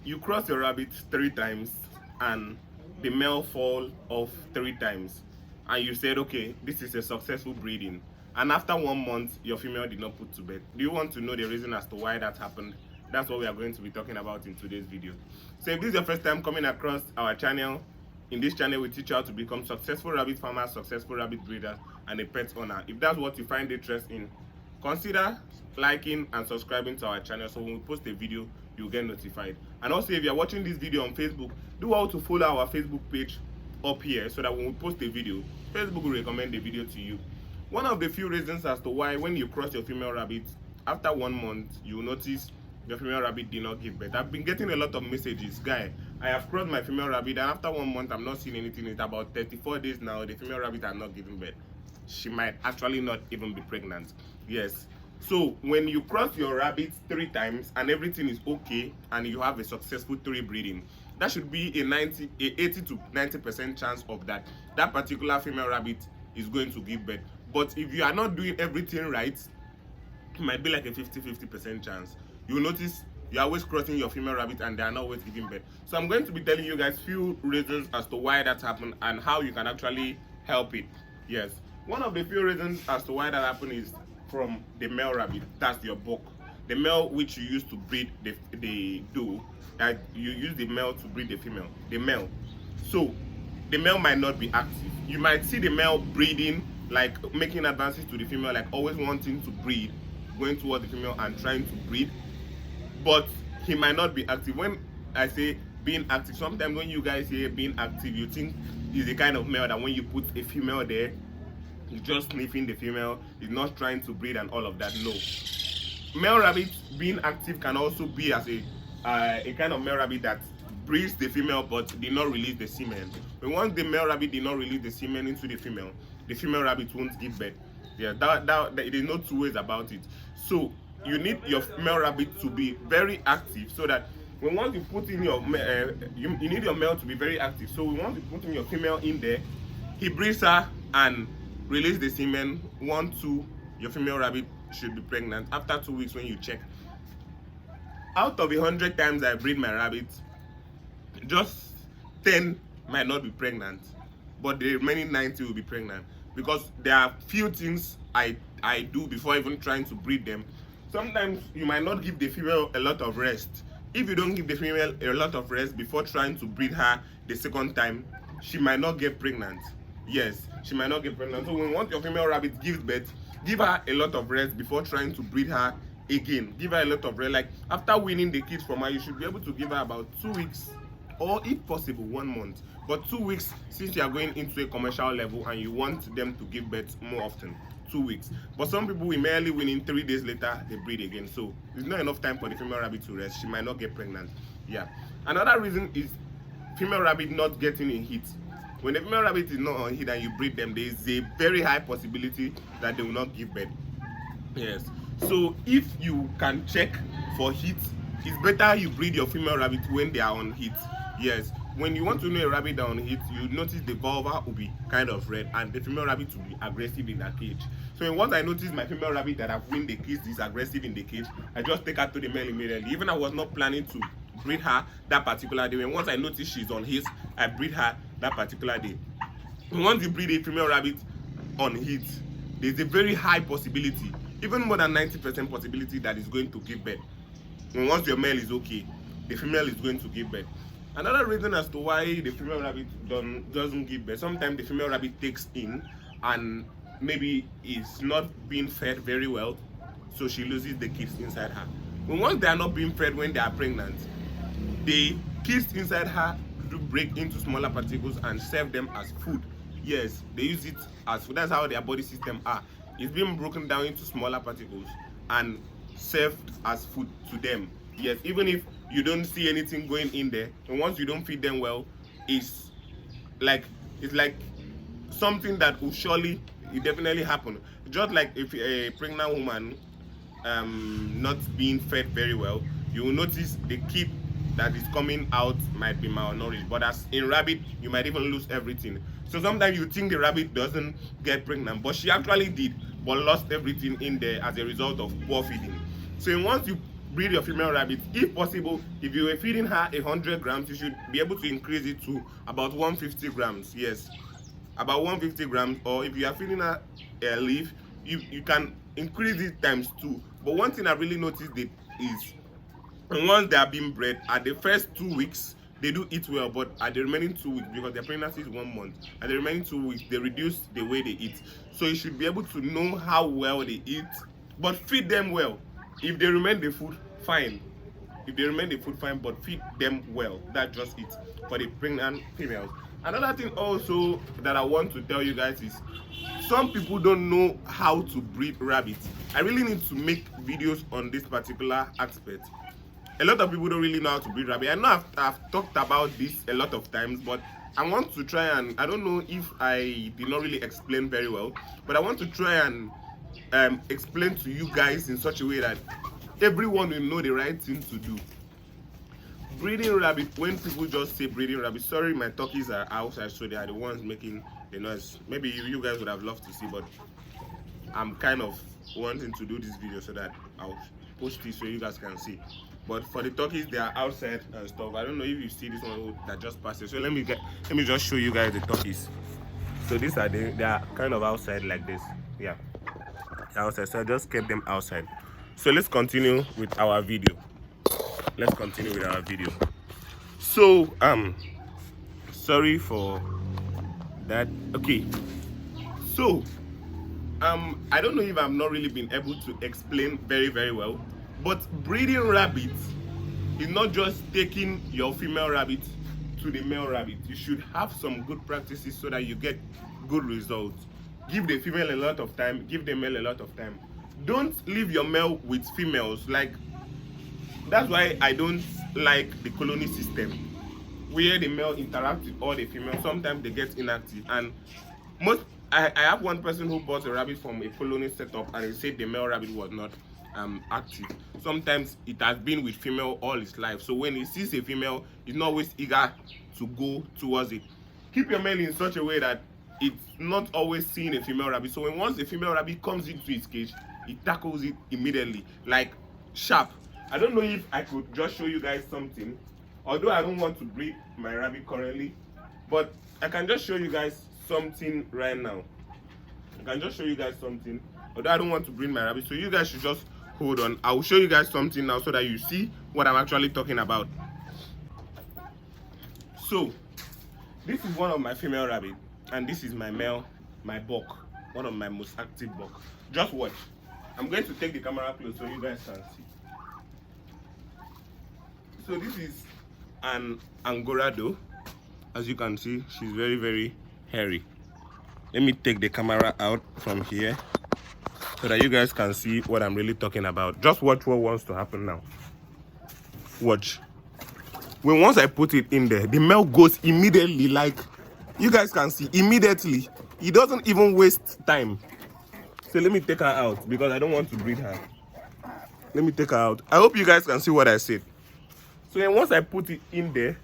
you cross your rabbit 3 times and the male fall off 3 times, and you said, okay, this is a successful breeding, and after 1 month your female did not put to bed. Do you want to know the reason as to why that happened? That's what we are going to be talking about in today's video. So if this is your first time coming across our channel, in this channel we teach you how to become successful rabbit farmers, successful rabbit breeders, and a pet owner. If that's what you find interest in, consider liking and subscribing to our channel, so when we post a video you'll get notified. And also, if you're watching this video on Facebook, do how to follow our Facebook page up here, so that when we post a video, Facebook will recommend the video to you. One of the few reasons as to why when you cross your female rabbit, after 1 month you notice your female rabbit did not give birth. I've been getting a lot of messages, guy, I have crossed my female rabbit and after 1 month I'm not seeing anything. It's about 34 days now, the female rabbit are not giving birth. She might actually not even be pregnant. Yes. So when you cross your rabbit 3 times and everything is okay and you have a successful 3 breeding, that should be a 80 to 90% chance of that particular female rabbit is going to give birth. But if you are not doing everything right, it might be like a 50-50% chance. You'll notice you're always crossing your female rabbit and they are not always giving birth. So I'm going to be telling you guys few reasons as to why that happened and how you can actually help it. Yes. One of the few reasons as to why that happened is from the male rabbit. That's your buck. The male which you use to breed the doe, that you use the male to breed the female. The male. So the male might not be active. You might see the male breeding, like making advances to the female, like always wanting to breed, going towards the female and trying to breed, but he might not be active. When I say being active, sometimes when you guys hear being active, you think he's the kind of male that when you put a female there, he's just sniffing the female, he's not trying to breed and all of that. No. Male rabbit being active can also be as a kind of male rabbit that breeds the female but did not release the semen. But once the male rabbit did not release the semen into the female rabbit won't give birth. Yeah, there is no two ways about it. So you need your male rabbit to be very active, so that when once you put in your you need your male to be very active. So once you put in your female in there, he breeds her and release the semen. 1, 2, your female rabbit should be pregnant after 2 weeks when you check. Out of 100 times I breed my rabbit, just 10 might not be pregnant, but the remaining 90 will be pregnant, because there are few things I do before even trying to breed them. Sometimes you might not give the female a lot of rest. If you don't give the female a lot of rest before trying to breed her the second time, she might not get pregnant. Yes, she might not get pregnant. So when once your female rabbit gives birth, give her a lot of rest before trying to breed her again. Give her a lot of rest. Like after winning the kids from her, you should be able to give her about 2 weeks, or if possible 1 month. But 2 weeks, since you are going into a commercial level and you want them to give birth more often, 2 weeks. But some people will merely win in 3 days later, they breed again. So there's not enough time for the female rabbit to rest. She might not get pregnant. Yeah. Another reason is female rabbit not getting in heat. When the female rabbit is not on heat and you breed them, there is a very high possibility that they will not give birth. Yes. So if you can check for heat, it's better you breed your female rabbit when they are on heat. Yes. When you want to know a rabbit that on heat, you notice the vulva will be kind of red and the female rabbit will be aggressive in that cage. So once I notice my female rabbit that have win the kids is aggressive in the cage, I just take her to the male immediately. Even I was not planning to breed her that particular day. When once I notice she's on heat, I breed her that particular day. Once you breed a female rabbit on heat, there's a very high possibility, even more than 90% possibility, that is going to give birth. And once your male is okay, the female is going to give birth. Another reason as to why the female rabbit doesn't give birth, sometimes the female rabbit takes in and maybe is not being fed very well, so she loses the kids inside her. But once they are not being fed when they are pregnant, the kids inside her do break into smaller particles and serve them as food. Yes, they use it as food. That's how their body system are. It's being broken down into smaller particles and served as food to them. Yes, even if you don't see anything going in there, and once you don't feed them well, it's like something that will surely, it definitely happen. Just like if a pregnant woman not being fed very well, you will notice the kid that is coming out might be malnourished. But as in rabbit, you might even lose everything. So sometimes you think the rabbit doesn't get pregnant, but she actually did, but lost everything in there as a result of poor feeding. So once you breed your female rabbit. If possible, if you were feeding her 100 grams, you should be able to increase it to about 150 grams. Yes, about 150 grams. Or if you are feeding her a leaf, you can increase it times 2. But one thing I really noticed is once they are being bred, at the first 2 weeks they do eat well, but at the remaining 2 weeks, because their pregnancy is 1 month, at the remaining 2 weeks they reduce the way they eat. So you should be able to know how well they eat, but feed them well. If they remain the food, fine. If they remain the food, fine, but feed them well. That's just it for the pregnant females. Another thing also that I want to tell you guys is some people don't know how to breed rabbits. I really need to make videos on this particular aspect. A lot of people don't really know how to breed rabbit. I know I've talked about this a lot of times, but I want to try, and I don't know if I did not really explain very well, but I want to try and explain to you guys in such a way that everyone will know the right thing to do. Breeding rabbit, when people just say breeding rabbit, sorry, my turkeys are outside, so they are the ones making the noise. Maybe you guys would have loved to see, but I'm kind of wanting to do this video so that I'll post this so you guys can see. But for the turkeys, they are outside and stuff. I don't know if you see this one that just passed it. So let me just show you guys the turkeys. So these are they are kind of outside like this. Yeah, outside. So I just kept them outside. So let's continue with our video. So sorry for that. Okay, so I don't know if I've not really been able to explain very well, but breeding rabbits is not just taking your female rabbit to the male rabbit. You should have some good practices so that you get good results. Give the female a lot of time, give the male a lot of time. Don't leave your male with females. Like, that's why I don't like the colony system, where the male interacts with all the females. Sometimes they get inactive, and I have one person who bought a rabbit from a colony setup, and he said the male rabbit was not active. Sometimes it has been with female all its life, so when he sees a female, he's not always eager to go towards it. Keep your male in such a way that it's not always seeing a female rabbit. So when once a female rabbit comes into his cage, he tackles it immediately, like sharp. I don't know if I could just show you guys something, although I don't want to breed my rabbit currently, but I can just show you guys something right now. Although I don't want to breed my rabbit, so you guys should just hold on. I will show you guys something now so that you see what I'm actually talking about. So this is one of my female rabbit, and this is my male, my buck, one of my most active buck. Just watch. I'm going to take the camera close so you guys can see. So this is an Angora doe. As you can see, she's very hairy. Let me take the camera out from here so that you guys can see what I'm really talking about. Just watch what wants to happen now. Watch. Once I put it in there, the male goes immediately, like you guys can see, immediately. He doesn't even waste time. So let me take her out because I don't want to breed her. Let me take her out. I hope you guys can see what I said. So then once I put it in there,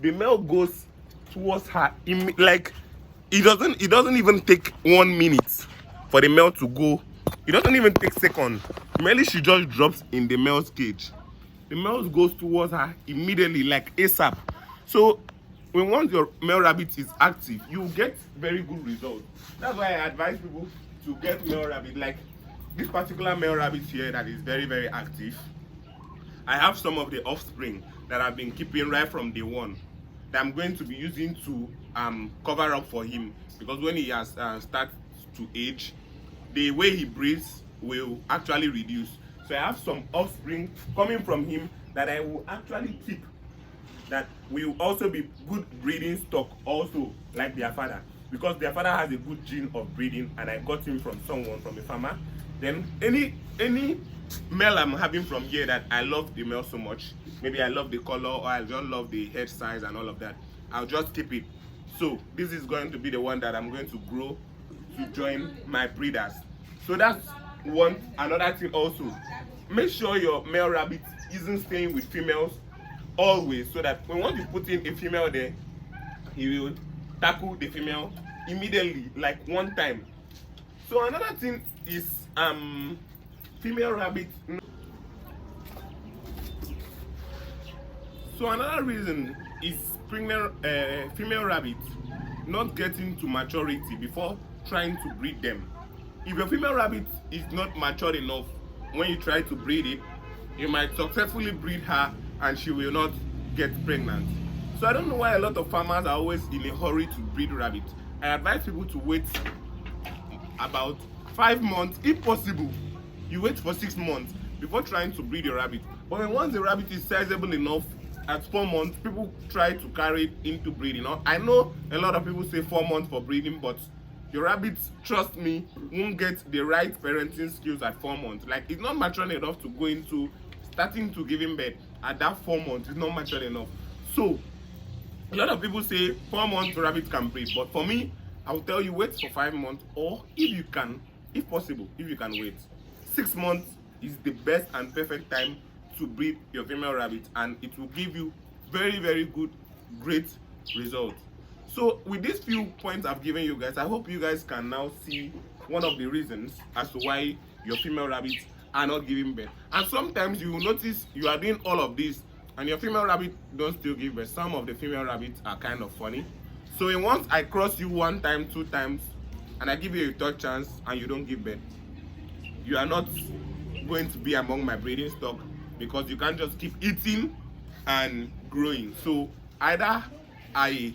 the male goes towards her, like it doesn't even take 1 minute for the male to go. It doesn't even take seconds. Merely she just drops in the male's cage. The male goes towards her immediately, like ASAP. So when once your male rabbit is active, you get very good results. That's why I advise people to get male rabbit. Like this particular male rabbit here that is very active. I have some of the offspring that I've been keeping right from day one that I'm going to be using to cover up for him, because when he has started to age, the way he breathes will actually reduce. So I have some offspring coming from him that I will actually keep, that will also be good breeding stock also, like their father, because their father has a good gene of breeding, and I got him from someone, from a farmer. Then any male I'm having from here that I love the male so much, maybe I love the color or I just love the head size and all of that, I'll just keep it. So this is going to be the one that I'm going to grow to join my breeders. So that's one. Another thing also, make sure your male rabbit isn't staying with females always, so that when once you put in a female there, he will tackle the female immediately, like one time. So another thing is female rabbit. So another reason is pregnant female rabbits not getting to maturity before trying to breed them. If your female rabbit is not mature enough when you try to breed it, you might successfully breed her and she will not get pregnant. So I don't know why a lot of farmers are always in a hurry to breed rabbits. I advise people to wait about 5 months, if possible. You wait for 6 months before trying to breed your rabbit. But when once the rabbit is sizable enough, at 4 months, people try to carry it into breeding. I know a lot of people say 4 months for breeding, but your rabbits, trust me, won't get the right parenting skills at 4 months. Like, it's not mature enough to go into starting to giving birth at that 4 months. It's not mature enough. So a lot of people say 4 months rabbit can breed, but for me, I will tell you wait for 5 months, or if you can, if possible, if you can wait, 6 months is the best and perfect time to breed your female rabbit, and it will give you very, very good, great results. So with these few points I've given you guys, I hope you guys can now see one of the reasons as to why your female rabbits are not giving birth. And sometimes you will notice you are doing all of this and your female rabbit don't still give birth. Some of the female rabbits are kind of funny. So in once I cross you 1 time, 2 times, and I give you a third chance and you don't give birth, you are not going to be among my breeding stock, because you can't just keep eating and growing. So either I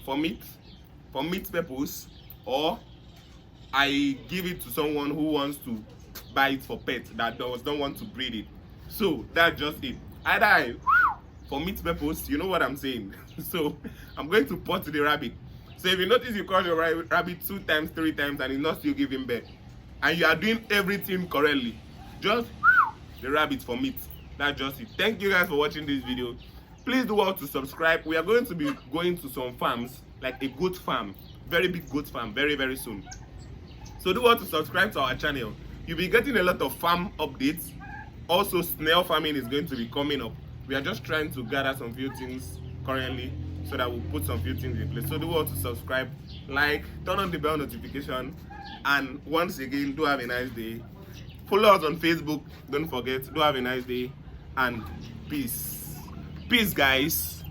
for meat purpose, or I give it to someone who wants to buy it for pet that does not want to breed it. So that's just it. Either I for meat purpose, you know what I'm saying. So I'm going to pot the rabbit. So if you notice you call your rabbit 2 times, 3 times and it's not still giving birth, and you are doing everything correctly, just the rabbit for meat. That's just it. Thank you guys for watching this video. Please do well to subscribe. We are going to be going to some farms, like a goat farm, very big goat farm, very, very soon. So do well to subscribe to our channel. You'll be getting a lot of farm updates. Also, snail farming is going to be coming up. We are just trying to gather some few things currently so that we'll put some few things in place. So do well to subscribe, like, turn on the bell notification, and once again, do have a nice day. Follow us on Facebook. Don't forget. Do have a nice day, and peace. Peace, guys.